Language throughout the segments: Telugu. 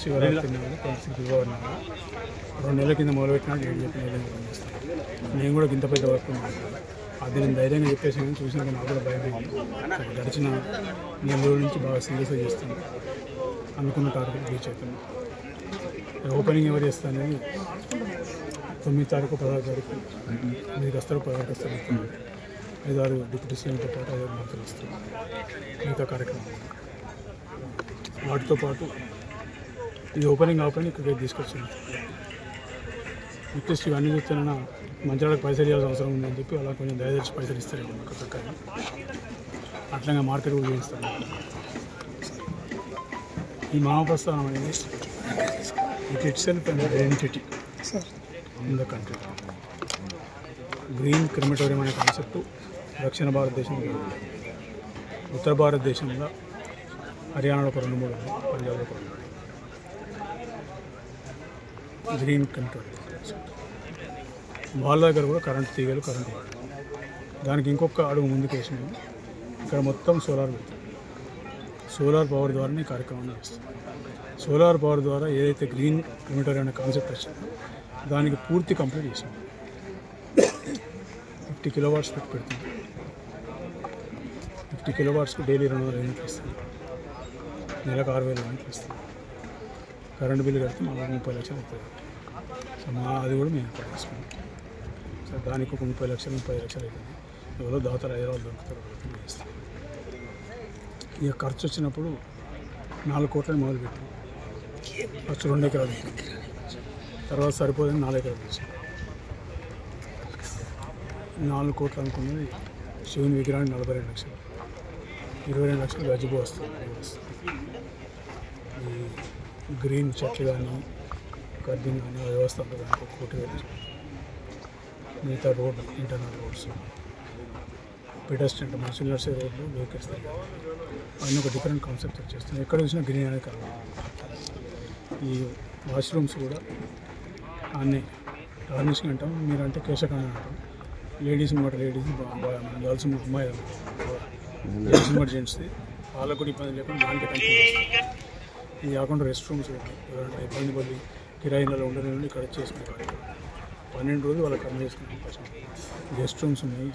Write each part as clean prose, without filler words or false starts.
శివరాత్రి ఫిబ్రవరి 2 నెలల కింద మొదలుపెట్టినా నేను చెప్పిన నేను కూడా ఇంత పెద్ద వర్క్ అది నేను ధైర్యంగా చెప్పేసి చూసినాక నాకు కూడా భయం అయింది. గడిచిన నెల్లూరు నుంచి బాగా సీరియస్గా చేస్తాను, అనుకున్న టార్గెట్ రీచ్ అవుతుంది. ఓపెనింగ్ ఎవరు చేస్తానని 9 తారీఖు 16 తారీఖు 9కి వస్తారు, 16కి వస్తారు. 5-6 డిప్యూటీ సీఎంతో పాటు 5 మంత్రులు వస్తారు. మిగతా కార్యక్రమం వాటితో పాటు ఇది ఓపెనింగ్ ఇక్కడికి తీసుకొచ్చింది. రిక్వెస్ట్ ఇవన్నీ చూస్తున్నా మంచివాళ్ళకి పైసలు ఇవ్వాల్సిన అవసరం ఉందని చెప్పి అలా కొంచెం దయచేసి పైసలు ఇస్తారు. ఒక్కొక్కరికి అట్లా మార్కెట్ కూడా చేయిస్తాను. ఈ మహాప్రస్థానం అనేది it it self and identity in the country. Green crematorium అనే కాన్సెప్ట్ దక్షిణ భారతదేశంలో, ఉత్తర భారతదేశంలో హర్యానాలో ఒక 2-3 ఉన్నాయి, పంజాబ్లో ఒక 2. గ్రీన్ క్రిమటోరియం వాళ్ళ దగ్గర కూడా కరెంట్ తీగలు, కరెంట్ వాడతాం. దానికి ఇంకొక అడుగు ముందుకు వేసినాము. ఇక్కడ మొత్తం సోలార్ పెడతాం. సోలార్ పవర్ ద్వారానే ఈ కార్యక్రమాన్ని చేస్తాం. సోలార్ పవర్ ద్వారా ఏదైతే గ్రీన్ క్రిమటోరియం అనే కాన్సెప్ట్ వచ్చిందో దానికి పూర్తి కంప్లీట్ చేసాం. 50 కిలోవాట్స్ పెడుతుంది. 50 కిలోవాట్స్కు డైలీ 200 యూనిట్లు ఇస్తుంది. నెలకు 6,000 యూనిట్లు ఇస్తుంది. కరెంటు బిల్లు కడితే మాకు 30 లక్షలు అవుతుంది. సో అది కూడా మేము ఏర్పాటు చేసుకున్నాం. సో దానికి ఒక 30 లక్షలు 30 లక్షలు అవుతుంది. ఎవరో దాతలు హైదరాబాద్ దొరుకుతారు, చేస్తాం. ఇక ఖర్చు వచ్చినప్పుడు 4 కోట్లని మొదలుపెట్టాం. ఖర్చు 2 ఎకరాలు అవుతుంది. తర్వాత సరిపోదని 4 ఎకరాలు తెచ్చాం. 4 కోట్లు అనుకున్నది శివుని విగ్రహానికి 42 లక్షలు, 22 లక్షలు గజిబో వస్తుంది. ఈ గ్రీన్ చెట్లు కానీ కర్దింగ్ కానీ ఆ వ్యవస్థ అంతా దానికి 1 కోటి వేలు. మిగతా రోడ్డు, ఇంటర్నల్ రోడ్స్, పెడస్ట్రియన్ మనుషులు నడిచే రోడ్లు, వెహికల్స్ అన్నీ ఒక డిఫరెంట్ కాన్సెప్ట్ వచ్చేస్తుంది. ఎక్కడ చూసినా గ్రీన్ అనేది కాదు. ఈ వాష్రూమ్స్ కూడా అన్నీ గార్నిషింగ్ అంటాం, మీరంటే కేశకాన్ని అంటాం. లేడీస్ మాట లేడీస్, గర్ల్స్ అమ్మాయి జెంట్స్ మాట జెంట్స్ది, వాళ్ళకు కూడా ఇబ్బంది లేకుండా దానికి కంపెనీ చేస్తాం. ఇది కాకుండా రెస్ట్ రూమ్స్ ఎవరైనా ఇబ్బంది పడి కిరాయిలలో ఉండని ఇక్కడ చేసుకుంటారు. 12 రోజులు వాళ్ళకి అర్థం చేసుకునే అవకాశం. గెస్ట్ రూమ్స్ ఉన్నాయి,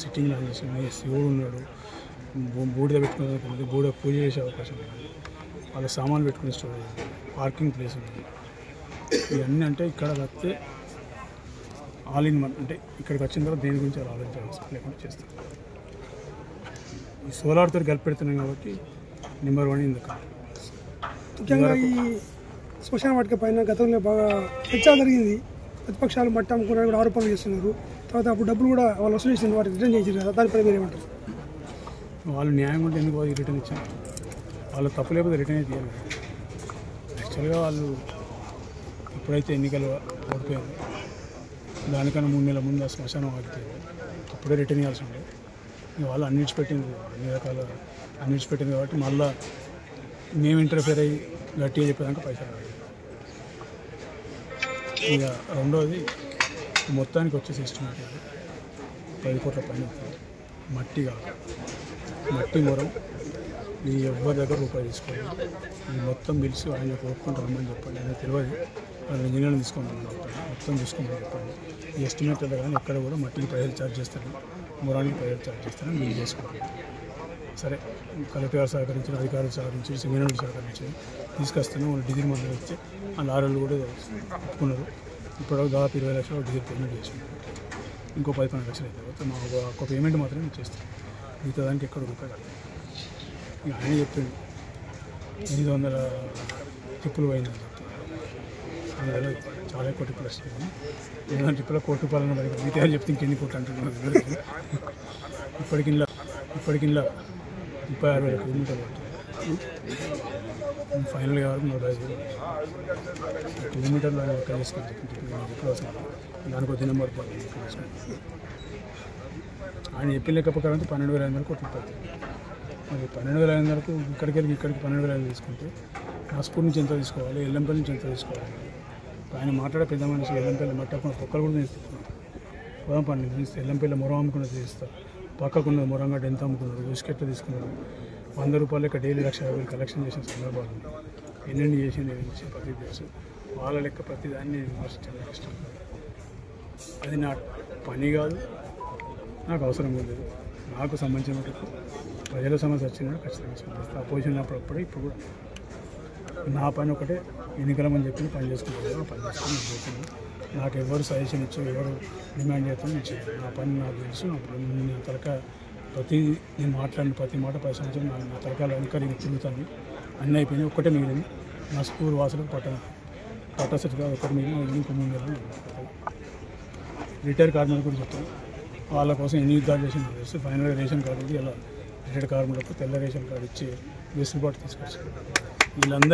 సిట్టింగ్ లాంజెస్ ఉన్నాయి, శివుడు ఉన్నాడు, బూడిద పెట్టుకునే బూడిద పూజ చేసే అవకాశం ఉంది, వాళ్ళ సామాన్లు పెట్టుకునే స్టోరేజ్ ఉంది, పార్కింగ్ ప్లేస్ ఉంది. ఇవన్నీ అంటే ఇక్కడ వస్తే ఆల్ ఇన్ వన్. అంటే ఇక్కడికి వచ్చిన తర్వాత దేని గురించి అలా ఆలోచించాల్సి లేకుండా చేస్తాం. ఈ సోలార్తో కలిపి పెడుతున్నాం కాబట్టి నెంబర్ 1 ఇన్ ద కంట్రీ. ముఖ్యంగా ఈ శ్మశాన వాటిక పైన గతంలో బాగా చర్చ జరిగింది. ప్రతిపక్షాలు మట్టి అమ్ముకున్నారు కూడా ఆరోపణలు చేస్తున్నారు. తర్వాత అప్పుడు డబ్బులు కూడా వాళ్ళు వసూలు చేసింది, వాటికి రిటర్న్ చేసారు కదా, దానిపై మీరు ఏమంటారు? వాళ్ళు న్యాయం ఉంటే ఎందుకు రిటర్న్ ఇచ్చారు? వాళ్ళు తప్పు లేకపోతే రిటర్న్ అయితే ఇవ్వాలి. యాక్చువల్గా వాళ్ళు ఎప్పుడైతే ఎన్నికలు ఓడిపోయారు దానికన్నా 3 నెలల ముందు ఆ శ్మశానం ఆగితే అప్పుడే రిటర్న్ ఇవ్వాల్సి ఉండే. వాళ్ళు అన్నిటి పెట్టింది, అన్ని రకాల అన్నిటి పెట్టింది కాబట్టి మళ్ళీ మేము ఇంటర్ఫేర్ అయ్యి గట్టిగా చెప్పేదాకా పైసలు రాదు. ఇక రెండోది మొత్తానికి వచ్చేసి ఎస్టిమేట్ 10 కోట్ల పైన మట్టి కాదు, మట్టి మొరం ఈ ఎవరి దగ్గర రూపాయి తీసుకోవాలి. ఈ మొత్తం పిలిచి ఆయన ఒప్పుకుంటూ రమ్మని చెప్పండి. ఆయన తెలియదు, వాళ్ళు ఇంజనీర్ని తీసుకోమని చెప్తాను, మొత్తం తీసుకోమని చెప్పండి. ఈ ఎస్టిమేట్లో కానీ ఎక్కడ కూడా మట్టికి పైసలు ఛార్జ్ చేస్తారు, మొరానికి పైసలు ఛార్జ్ చేస్తారని మీరు చేసుకోవాలి. సరే, కలెక్టర్ గారు సహకరించిన, అధికారులు సహకరించి, సెమినార్లు సహకరించి తీసుకొస్తాను. వాళ్ళు డీజిల్ మందులు ఇచ్చి ఆ లారీలు కూడా ఒప్పుకున్నారు. ఇప్పుడు దాదాపు 20 లక్షలు డీజిల్ పేమెంట్ చేసింది. ఇంకో 10-12 లక్షలు అయితే మా ఒక పేమెంట్ మాత్రమే చేస్తాం. మిగతా దానికి ఎక్కడ రూపాయలు కట్టాలి. ఇక ఆయన చెప్పింది 800 టిప్పులు పోయిందని చెప్పి. అందులో చాలా ఎక్కువ టిప్పులు వస్తాయి. 800 టిప్పుల ₹1 కోటి మరి మిగతా చెప్తే ఇంకెన్ని కోట్లు అంటున్నారు. ఇప్పటికి 36,000 కిలోమీటర్లు పడుతుంది. ఫైనల్గా వరకు 45,000 కిలోమీటర్లు ఎక్కడ చేసుకుంటాం. ఇప్పుడు దానికి ఒక దినం పడుతుంది. ఆయన చెప్పిన లెక్క ప్రకారం 12,500 కోట్లు పడుతుంది. మరి 12,500కు ఇక్కడికి 12,500 తీసుకుంటే నాస్పూర్ నుంచి ఎంత తీసుకోవాలి, ఎల్లంపల్లి నుంచి ఎంత తీసుకోవాలి? ఆయన మాట్లాడే పెద్ద మనిషి ఎల్లంపల్లి మట్టకుండా పొక్కలు కూడా తీసుకుంటున్నాం. పొలం పని తీస్తే ఎల్లంపల్లి మొరం అమ్ముకున్న తీస్తారు. పక్కకున్న మొరంగడ్డ ఎంత అమ్ముకున్నారు, బిస్కెట్లు తీసుకున్నారు. ₹100 డైలీ 1,50,000 కలెక్షన్ చేసిన సందర్భాలు. ఎన్నెన్ని చేసింది ఏమి చేసి ప్రతి తెలుసు. వాళ్ళ లెక్క ప్రతిదాన్ని విమర్శించడం ఇష్టం. అది నా పని కాదు, నాకు అవసరం లేదు. నాకు సంబంధించిన ప్రజల సమస్య వచ్చినా ఖచ్చితంగా స్పందిస్తాను. అపోజిషన్ ఉన్నప్పుడు ఇప్పుడు కూడా నా పని ఒకటే, ఎన్నికలమని చెప్పి పని చేసుకుంటాను. పని చేసుకుని పోతున్నాను. నాకు ఎవరు సజెషన్ ఇచ్చో ఎవరు డిమాండ్ చేస్తాను నేను చేయను. నా పని నాకు తెలుసు. నా తలక నేను మాట్లాడిన ప్రతి మాట 10 సంవత్సరాలు నా తలకాయలు వెనకాల తిరుగుతాను. అన్నీ అయిపోయినాయి. ఒక్కటే మిగిలింది నా స్కూల్ వాసులకు పట్టసరిగా ఒకటి మిగిలిన ఇంకో 3 నెలలు. రిటైర్ కార్మికులు కూడా చెప్తాను. వాళ్ళ కోసం ఎన్ని యుద్ధాలు చేసింది తెలుసు. ఫైనల్గా రేషన్ కార్డు ఇలా రిటైర్డ్ కార్మికులకు తెల్ల రేషన్ కార్డు ఇచ్చి వెసులుబాటు తీసుకొచ్చారు. వీళ్ళందరూ